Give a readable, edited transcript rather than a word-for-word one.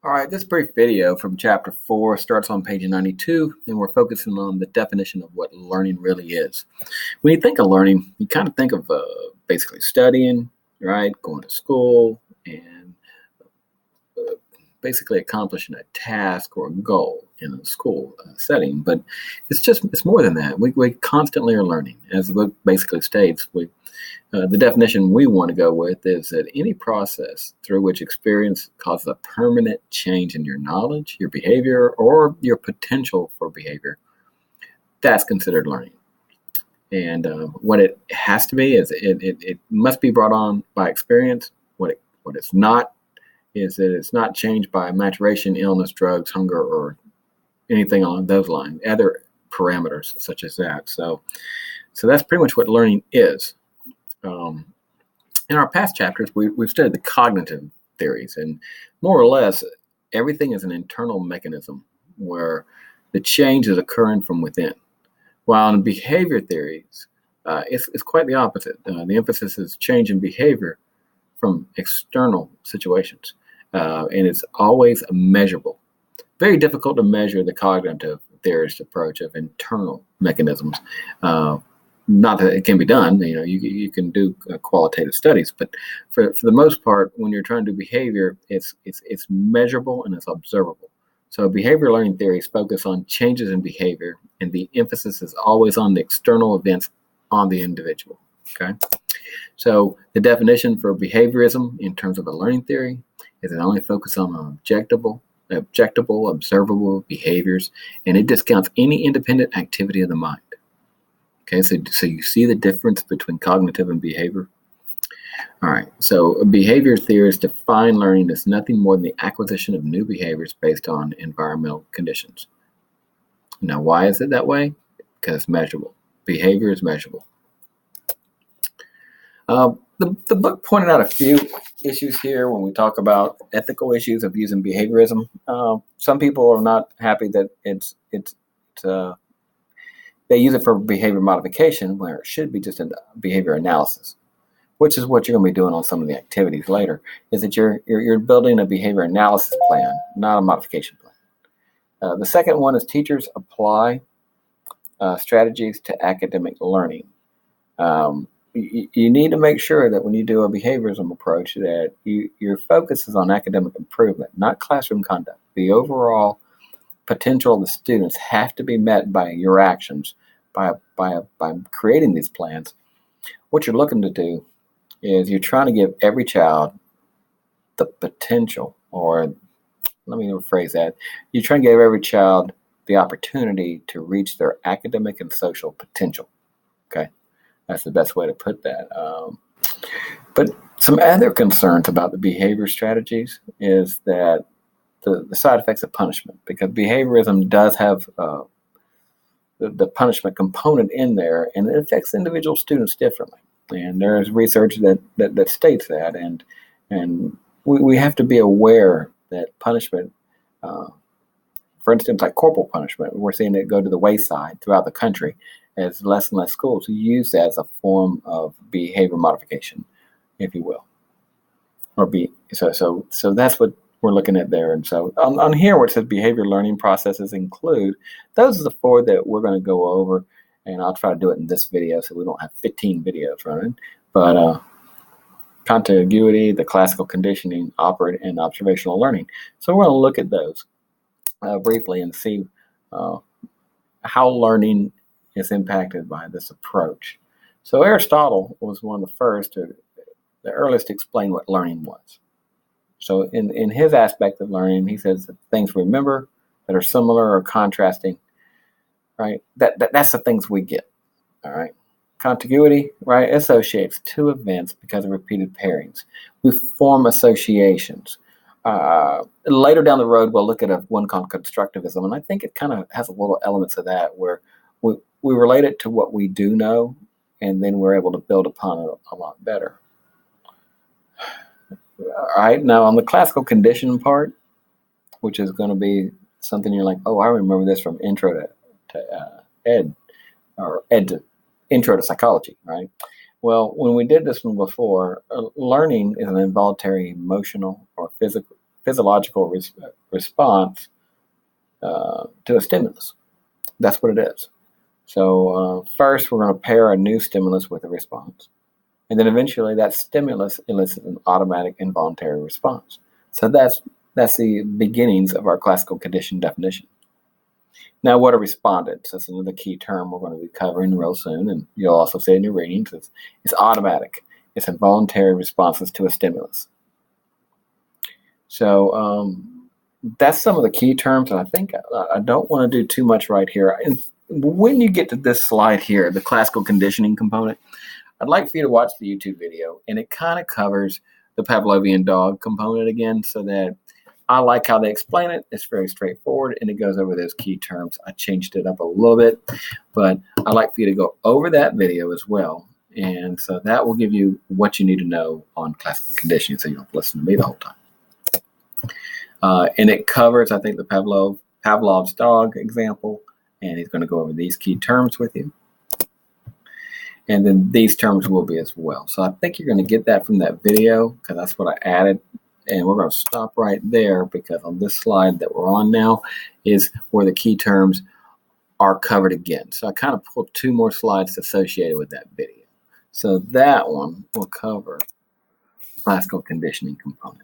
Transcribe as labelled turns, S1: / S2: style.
S1: All right, this brief video from chapter 4 starts on page 92, and we're focusing on the definition of what learning really is. When you think of learning, you kind of think of basically studying, right? Going to school and basically accomplishing a task or a goal in a school setting. But it's more than that. We constantly are learning. As the book basically states, the definition we want to go with is that any process through which experience causes a permanent change in your knowledge, your behavior, or your potential for behavior, that's considered learning. And what it has to be is it must be brought on by experience. What it's not is that it's not changed by maturation, illness, drugs, hunger, or anything along those lines, other parameters such as that. So that's pretty much what learning is. In our past chapters, we've studied the cognitive theories, and more or less, everything is an internal mechanism where the change is occurring from within. While in behavior theories, it's quite the opposite. The emphasis is change in behavior from external situations, and it's always measurable. Very difficult to measure the cognitive theorist approach of internal mechanisms. Not that it can be done, you can do qualitative studies, but for the most part, when you're trying to do behavior, it's measurable and it's observable. So behavior learning theories focus on changes in behavior, and the emphasis is always on the external events on the individual. Okay, so the definition for behaviorism in terms of a learning theory is it only focuses on objectable, observable behaviors, and it discounts any independent activity of the mind. Okay, so you see the difference between cognitive and behavior? All right, so behavior theorists define learning as nothing more than the acquisition of new behaviors based on environmental conditions. Now, why is it that way? Because it's measurable. Behavior is measurable. The book pointed out a few issues here when we talk about ethical issues of using behaviorism. Some people are not happy that they use it for behavior modification, where it should be just a behavior analysis, which is what you're going to be doing on some of the activities later, is that you're building a behavior analysis plan, not a modification plan. The second one is teachers apply strategies to academic learning. You need to make sure that when you do a behaviorism approach that your focus is on academic improvement, not classroom conduct. The overall potential of the students have to be met by your actions, by creating these plans. What you're looking to do is you're trying to give every child the potential, or let me rephrase that. You're trying to give every child the opportunity to reach their academic and social potential. Okay, that's the best way to put that. But some other concerns about the behavior strategies is that the side effects of punishment, because behaviorism does have the punishment component in there, and it affects individual students differently. And there is research that states that, and we have to be aware that punishment, for instance, like corporal punishment, we're seeing it go to the wayside throughout the country as less and less schools use that as a form of behavior modification, if you will, so that's what we're looking at there. And so on here where it says behavior learning processes include, those are the four that we're going to go over, and I'll try to do it in this video so we don't have 15 videos running. But contiguity, the classical conditioning, operant, and observational learning. So we're going to look at those briefly and see how learning is impacted by this approach. So Aristotle was one of the earliest to explain what learning was. So in his aspect of learning, he says that things we remember that are similar or contrasting, right? That's the things we get, all right? Contiguity, right, associates two events because of repeated pairings. We form associations. Later down the road, we'll look at one called constructivism, and I think it kind of has a little elements of that where we relate it to what we do know, and then we're able to build upon it a lot better. All right, now on the classical condition part, which is going to be something you're like, oh, I remember this from intro to ed, or ed to intro to psychology, right? Well, when we did this one before, learning is an involuntary, emotional, or physiological response to a stimulus. That's what it is. So first, we're going to pair a new stimulus with a response. And then eventually that stimulus elicits an automatic involuntary response. So that's the beginnings of our classical condition definition. Now, what are respondents? That's another key term we're going to be covering real soon, and you'll also see in your readings. It's automatic. It's involuntary responses to a stimulus. So that's some of the key terms, and I think I don't want to do too much right here. And when you get to this slide here, the classical conditioning component, I'd like for you to watch the YouTube video, and it kind of covers the Pavlovian dog component again, so that I like how they explain it. It's very straightforward, and it goes over those key terms. I changed it up a little bit, but I'd like for you to go over that video as well. And so that will give you what you need to know on classical conditioning, so you don't listen to me the whole time. And it covers, I think, the Pavlov's dog example, and he's going to go over these key terms with you. And then these terms will be as well. So I think you're going to get that from that video, because that's what I added. And we're going to stop right there, because on this slide that we're on now is where the key terms are covered again. So I kind of pulled two more slides associated with that video. So that one will cover classical conditioning component.